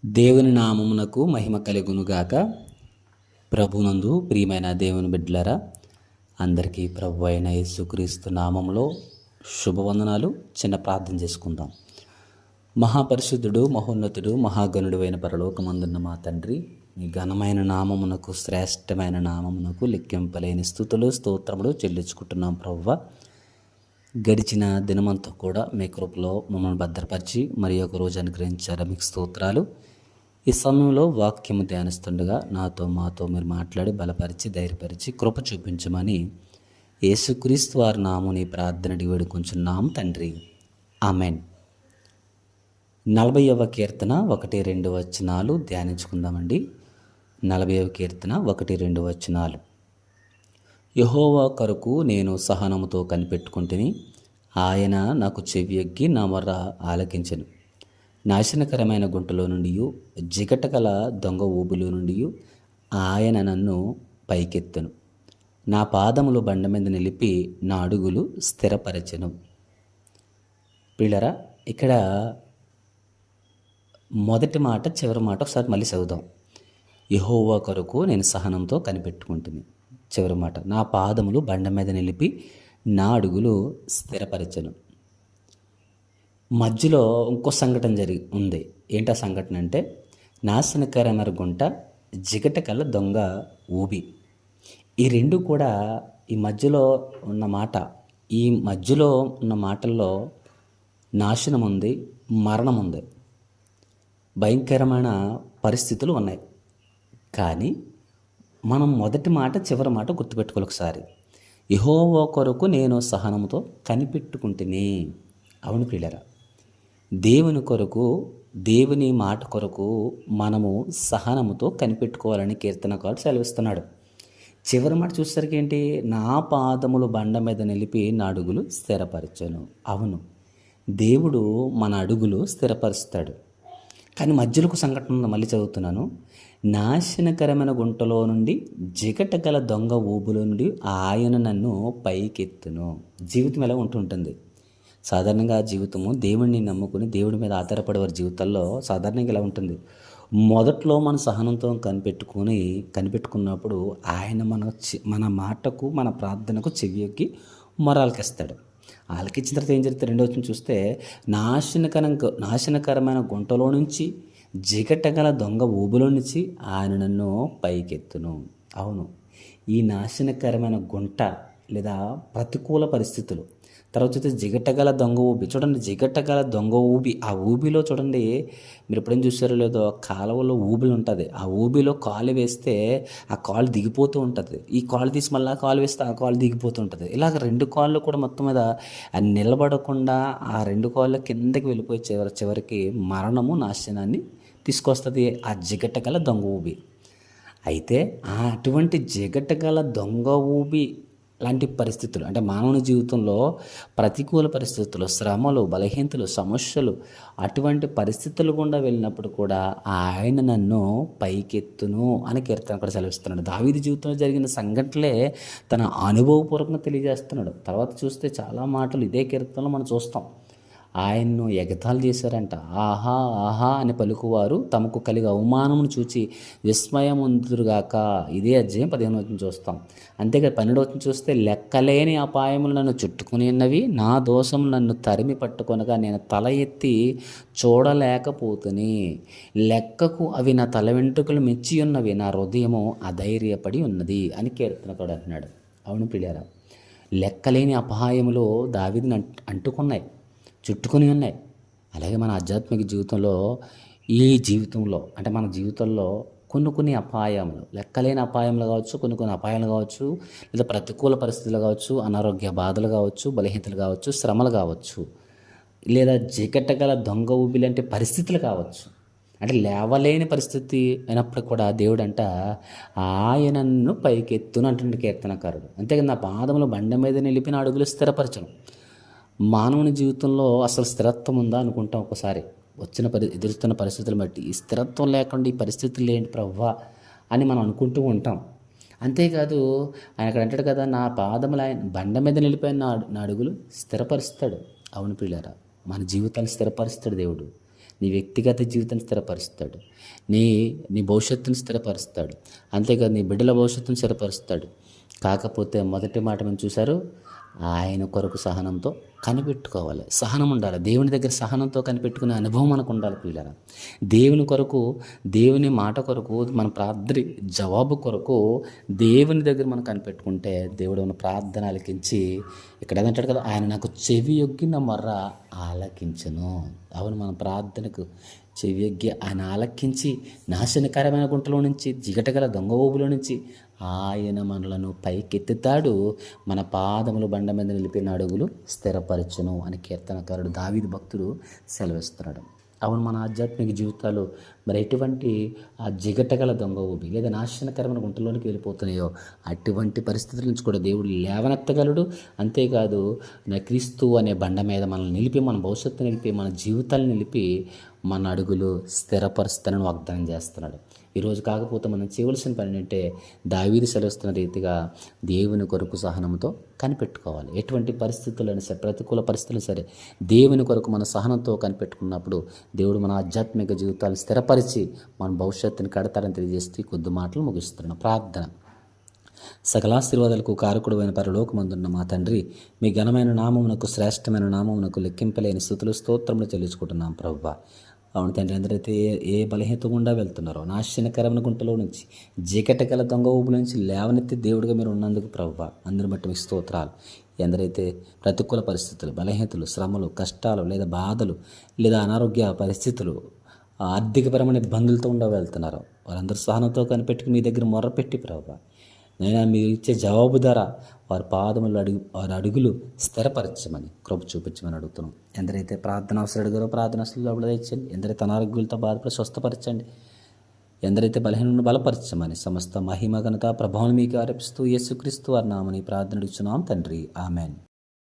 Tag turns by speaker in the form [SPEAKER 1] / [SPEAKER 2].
[SPEAKER 1] దేవుని నామమునకు మహిమ కలుగునుగాక. ప్రభునందు ప్రియమైన దేవుని బిడ్డలారా, అందరికీ ప్రభు అయిన యేసుక్రీస్తు నామములో శుభవందనాలు. చిన్న ప్రార్థన చేసుకుందాం. మహాపరిశుద్ధుడు, మహోన్నతుడు, మహాగణుడు అయిన పరలోకమందున్న మా తండ్రి, మీ ఘనమైన నామమునకు, శ్రేష్టమైన నామమునకు లెక్కింపలేని స్తుతులు స్తోత్రములు చెల్లించుకుంటున్నాం. ప్రభువా, గడిచిన దినమంతా కూడా మీ కృపలో మమ్మల్ని భద్రపరిచి మరి ఒక రోజు అనుగ్రహించారు. మీకు స్తోత్రాలు. ఈ సమయంలో వాక్యము ధ్యానిస్తుండగా మాతో మీరు మాట్లాడి బలపరిచి ధైర్యపరిచి కృప చూపించమని యేసుక్రీస్తు వారి నామముని ప్రార్థన వేడుకొంచున్నాము తండ్రి, ఆమెన్. 40వ కీర్తన 1-2 వచనాలు ధ్యానించుకుందామండి. 40వ కీర్తన 1-2 వచనాలు. యెహోవా కొరకు నేను సహనముతో కనిపెట్టుకుంటుని, ఆయన నాకు చెవియొగ్గి నా మొర్ర ఆలకించెను. నాశనకరమైన గుంటలో నుండి, జిగటగల దొంగ ఊబులో నుండి ఆయన నన్ను పైకెత్తెను. నా పాదములు బండ మీద నిలిపి నా అడుగులు స్థిరపరచెను. పిల్లరా, ఇక్కడ మొదటి మాట చివరి మాట ఒకసారి మళ్ళీ చదువుదాం. యెహోవా కొరకు నేను సహనంతో కనిపెట్టుకుంటుంది. చివరి మాట, నా పాదములు బండ మీద నిలిపి నా అడుగులు స్థిరపరచెను. మధ్యలో ఇంకో సంఘటన ఉంది. ఏంటా సంఘటన అంటే, నాశనకరమైన గుంట, జిగటగల దొంగ ఊబి. ఈ రెండు కూడా ఈ మధ్యలో ఉన్న మాటల్లో నాశనం ఉంది, మరణం ఉంది, భయంకరమైన పరిస్థితులు ఉన్నాయి. కానీ మనం మొదటి మాట చివరి మాట గుర్తుపెట్టుకోవాలి ఒకసారి. యెహోవా కొరకు నేను సహనంతో కనిపెట్టుకుంటుని. అవును ప్రియులారా, దేవుని కొరకు, దేవుని మాట కొరకు మనము సహనముతో కనిపెట్టుకోవాలని కీర్తనకారుడు సెలవిస్తున్నాడు. చివరి మాట చూసేసరికి ఏంటి? నా పాదములు బండ మీద నిలిపి నా అడుగులు స్థిరపరచను. అవును, దేవుడు మన అడుగులు స్థిరపరుస్తాడు. కానీ మధ్యలో ఒక సంఘటన ఉంది, మళ్ళీ చదువుతున్నాను. నాశనకరమైన గుంటలో నుండి, జిగటగల దొంగ ఊబులో నుండి ఆయన నన్ను పైకెత్తును. జీవితం ఎలా ఉంటుంటుంది? సాధారణంగా జీవితము దేవుడిని నమ్ముకుని దేవుడి మీద ఆధారపడే వారి జీవితాల్లో సాధారణంగా ఇలా ఉంటుంది. మొదట్లో మన సహనంతో కనిపెట్టుకున్నప్పుడు ఆయన మన మాటకు, మన ప్రార్థనకు చెవియొగ్గి మొరాలకిస్తాడు. ఆలకించిన తర్వాత ఏం జరుగుతుంది? రెండో వచనం చూస్తే, నాశనకరమైన గుంటలో నుంచి, జిగటగల దొంగ ఊబులో నుంచి ఆయన నన్ను పైకెత్తును. అవును, ఈ నాశనకరమైన గుంట లేదా ప్రతికూల పరిస్థితులు, తర్వాత చూస్తే జిగటగల దొంగ ఊబి. చూడండి, జిగటగల దొంగ ఊబి. ఆ ఊబిలో చూడండి, మీరు ఎప్పుడేం చూసారో లేదో, కాలువలో ఊబిలు ఉంటుంది. ఆ ఊబిలో కాలు వేస్తే ఆ కాలు దిగిపోతూ ఉంటుంది. ఈ కాలు తీసి మళ్ళీ కాలు వేస్తే ఆ కాలు దిగిపోతూ ఉంటుంది. ఇలాగ రెండు కాళ్ళు కూడా మొత్తం మీద నిలబడకుండా ఆ రెండు కాళ్ళు కిందకి వెళ్ళిపోయి చివరికి మరణము, నాశనాన్ని తీసుకొస్తుంది ఆ జిగటగల దొంగ ఊబి. అయితే అటువంటి జిగటగల దొంగ ఊబి లాంటి పరిస్థితులు, అంటే మానవుని జీవితంలో ప్రతికూల పరిస్థితులు, శ్రమలు, బలహీనతలు, సమస్యలు, అటువంటి పరిస్థితులు గుండా వెళ్ళినప్పుడు కూడా ఆయన నన్ను పైకెత్తును అని కీర్తన కూడా సెలవిస్తున్నాడు. దావీదు జీవితంలో జరిగిన సంఘటనలే తన అనుభవపూర్వకంగా తెలియజేస్తున్నాడు. తర్వాత చూస్తే చాలా మాటలు ఇదే కీర్తనలో మనం చూస్తాం. ఆయన్ను ఎగతాళి చేశారంట. ఆహా ఆహా అని పలుకువారు తమకు కలిగే అవమానమును చూచి విస్మయముందురుగాక. ఇదే అధ్యాయం 15వ వచనం చూస్తాం. అంతేకాదు 12వ వచనం చూస్తే, లెక్కలేని అపాయములు నన్ను చుట్టుకుని ఉన్నవి, నా దోషములు నన్ను తరిమి పట్టుకొనగా నేను తల ఎత్తి చూడలేకపోతుని. లెక్కకు అవి నా తల వెంట్రుకలు మెచ్చి ఉన్నవి, నా హృదయము అధైర్యపడి ఉన్నది అని కీర్తనకారుడు అంటున్నాడు. అవును ప్రియులారా, లెక్కలేని అపాయములు దావీదుని అంటుకున్నాయి, చుట్టుకొని ఉన్నాయి. అలాగే మన ఆధ్యాత్మిక జీవితంలో, ఈ జీవితంలో అంటే మన జీవితంలో కొన్ని అపాయములు, లెక్కలేని అపాయములు కావచ్చు, కొన్ని అపాయాలు కావచ్చు, లేదా ప్రతికూల పరిస్థితులు కావచ్చు, అనారోగ్య బాధలు కావచ్చు, బలహీనతలు కావచ్చు, శ్రమలు కావచ్చు, లేదా జిగటగల దొంగ ఊబి లాంటి పరిస్థితులు కావచ్చు. అంటే లేవలేని పరిస్థితి అయినప్పుడు కూడా దేవుడు అంట ఆయనను పైకెత్తును అంటుండే కీర్తనకారుడు. అంతేకాదు, నా పాదములు బండ మీద నిలిపిన అడుగులు స్థిరపరచను. మానవుని జీవితంలో అసలు స్థిరత్వం ఉందా అనుకుంటాం ఒకసారి. ఎదురుస్తున్న పరిస్థితులు బట్టి ఈ స్థిరత్వం లేకుండా ఈ పరిస్థితులు ఏంటి ప్రభువా అని మనం అనుకుంటూ ఉంటాం. అంతేకాదు, ఆయన అక్కడ అంటాడు కదా, నా పాదములు ఆయన బండ మీద నిలిపోయిన నా అడుగులు స్థిరపరుస్తాడు. అవును ప్రియులారా, మన జీవితాన్ని స్థిరపరుస్తాడు దేవుడు. నీ వ్యక్తిగత జీవితాన్ని స్థిరపరుస్తాడు. నీ నీ భవిష్యత్తుని స్థిరపరుస్తాడు. అంతేకాదు నీ బిడ్డల భవిష్యత్తుని స్థిరపరుస్తాడు. కాకపోతే మొదటి మాట మనం చూశారు, ఆయన కొరకు సహనంతో కనిపెట్టుకోవాలి. సహనం ఉండాలి. దేవుని దగ్గర సహనంతో కనిపెట్టుకునే అనుభవం మనకు ఉండాలి ప్రియులారా. దేవుని కొరకు, దేవుని మాట కొరకు, మన ప్రార్థన జవాబు కొరకు దేవుని దగ్గర మనం కనిపెట్టుకుంటే దేవుడు మన ప్రార్థన ఆలకించి, ఇక్కడ ఏదంటాడు కదా, ఆయన నాకు చెవి యొగ్గి నా మొర్ర ఆలకించను. అవును, మన ప్రార్థనకు చెవియొగ్గి ఆయన ఆలకించి నాశనకరమైన గుంటలో నుంచి, జిగటగల దొంగ ఊబులో నుంచి ఆయన మనలను పైకెత్తుతాడు. మన పాదములు బండ మీద నిలిపిన అడుగులు స్థిరపరచును అని కీర్తనకారుడు దావీదు భక్తుడు సెలవిస్తున్నాడు. అవును, మన ఆధ్యాత్మిక జీవితాలు మరి ఎటువంటి ఆ జిగటగల దొంగ ఊబి లేదా నాశనకరమైన గుంటలోనికి వెళ్ళిపోతున్నాయో అటువంటి పరిస్థితుల నుంచి కూడా దేవుడు లేవనెత్తగలడు. అంతేకాదు నా క్రీస్తు అనే బండ మీద మనల్ని నిలిపి, మన భవిష్యత్తు నిలిపి, మన జీవితాలను నిలిపి మన అడుగులు స్థిరపరుస్తానని వాగ్దానం చేస్తున్నాడు. ఈరోజు కాకపోతే మనం చేయవలసిన పని ఏంటంటే దావీదు సెలవుస్తున్న రీతిగా దేవుని కొరకు సహనంతో కనిపెట్టుకోవాలి. ఎటువంటి పరిస్థితులైనా సరే, ప్రతికూల పరిస్థితులు సరే, దేవుని కొరకు మన సహనంతో కనిపెట్టుకున్నప్పుడు దేవుడు మన ఆధ్యాత్మిక జీవితాలు స్థిరపరిచి మన భవిష్యత్తుని కడతారని తెలియజేస్తూ కొద్ది మాటలు ముగిస్తున్నాను. ప్రార్థన. సకలాశీర్వాదాలకు కారకుడైన పరలోకమందున్న మా తండ్రి, మీ ఘనమైన నామమునకు, శ్రేష్టమైన నామమునకు లెక్కింపలేని స్తుతులు స్తోత్రములు చెల్లించుకుంటున్నాం ప్రభువా. అవును తండ్రి, అందరైతే ఏ బలహీనత గుండా వెళ్తున్నారో, నాశనకరమైన గుంటలో నుంచి, జికటగల దొంగ ఊబుల నుంచి లేవనెత్తి దేవుడిగా మీరు ఉన్నందుకు ప్రభువా, అందరి బట్టి మీకు స్తోత్రాలు. ఎందరైతే ప్రతికూల పరిస్థితులు, బలహీనతలు, శ్రమలు, కష్టాలు లేదా బాధలు లేదా అనారోగ్య పరిస్థితులు, ఆర్థికపరమైన ఇబ్బందులతో వెళ్తున్నారో వారందరూ సహనంతో కనిపెట్టుకుని మీ దగ్గర మొర్రపెట్టి ప్రభువా, నేను మీరు ఇచ్చే జవాబు ద్వారా వారి పాదములు వారి అడుగులు స్థిరపరచమని కృప చూపించమని అడుగుతున్నాం. ఎందరైతే ప్రార్థన అవసరం అడిగారో ప్రార్థన అవసరం తెచ్చండి. ఎందరైతే అనారోగ్యాలతో బాధపడి స్వస్థపరచండి. ఎందరైతే బలహీనను బలపరచమని సమస్త మహిమ ఘనత ప్రభావం మీకు ఆరోపిస్తూ యేసుక్రీస్తు వారి నామని ప్రార్థన అడుగుతున్నాం తండ్రి. ఆమెన్.